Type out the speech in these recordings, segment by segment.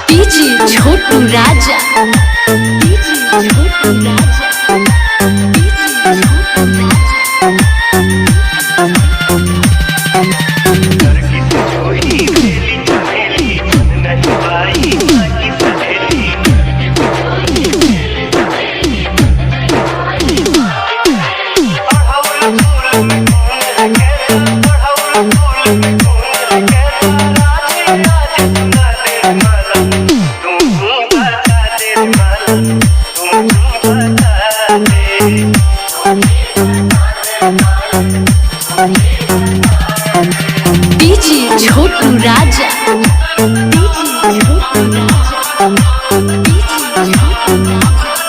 DJ छोटू राजा, DJ छोटू राजा, DJ छोटू राजा, DJ छोटू राजा,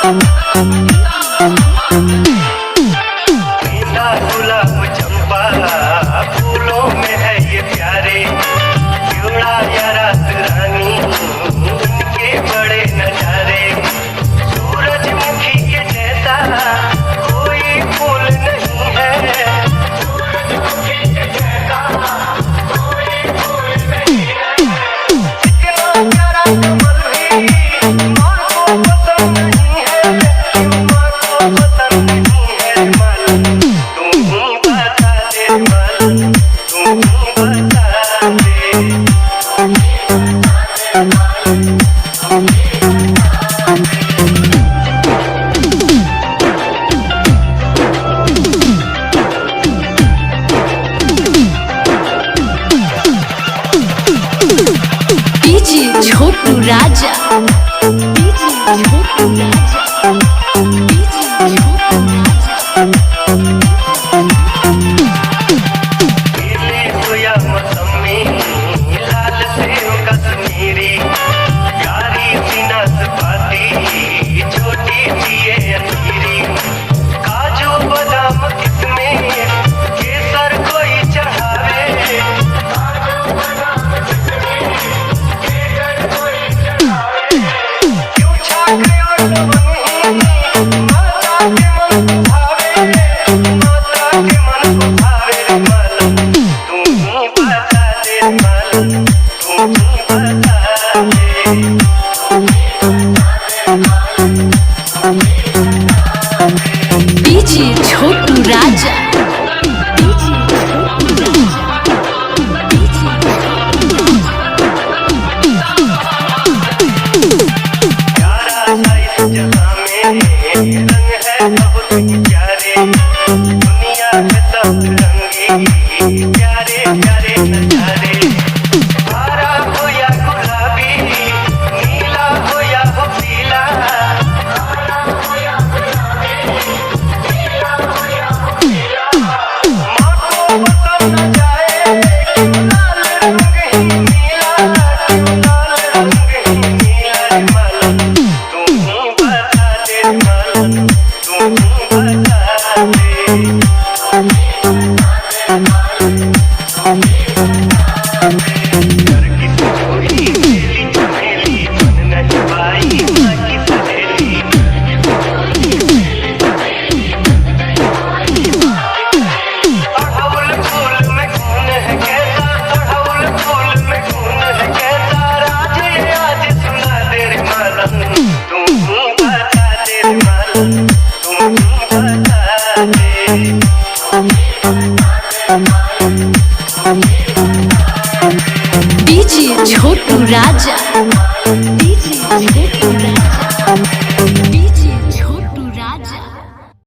गेंदा गुलाब चंपा फूलों में है ये प्यारे, क्योड़ा या रात रानी उनके बड़े नजारे। सूरजमुखी के जैसा कोई फूल नहीं है, सूरजमुखी के जैसा कोई फूल नहीं है। इतना प्यारा कमल भी माँ को पसंद नहीं है, माँ को पसंद नहीं है। मालूम तुम ही बता दे, मालूम तुम ही बता दे। डीजे छोटू राजा, डीजे छोटू राजा, डीजे छोटू पीली हुआ मौसमी लाल सेव कश्मीरी, प्यारी सी नाशपाती छोटी सी ये अंजीरी। काजू बादाम किशमिश केसर कोई चढ़ावे, काजू बादाम किशमिश केसर कोई चढ़ावे। क्यों छाके और लवंगी माता के मन को भावे, माता के मन को भावे। मालूम तुम ही बता दे, मालूम तुम ही बता दे। डीजे छोटू राजा, डीजे छोटू राजा, डीजे प्यारा सा इस जहां में रंग है बहुत प्यारे, दुनिया के सब रंगी प्यारे प्यारे नजारे। हरा हो या गुलाबी, नीला हो या हो पीला, हरा हो या गुलाबी, नीला हो या हो पीला। माँ को पसंद न जाए लेकिन लाल रंग ही नीला, लाल रंग ही नीला। मालूम तुम ही बता दे, मालूम तुम ही बता दे। घर की सजोई बेली चमेली बन नहीं पाई माँ की सहेली। अड़हुल फूल में खून है कैसा, अड़हुल फूल में खून है कैसा। राज ये आज सुना दे रे मालूम तुम ही बता दे, मालूम तुम ही बता दे। डीजे छोटू राजा, डीजे छोटू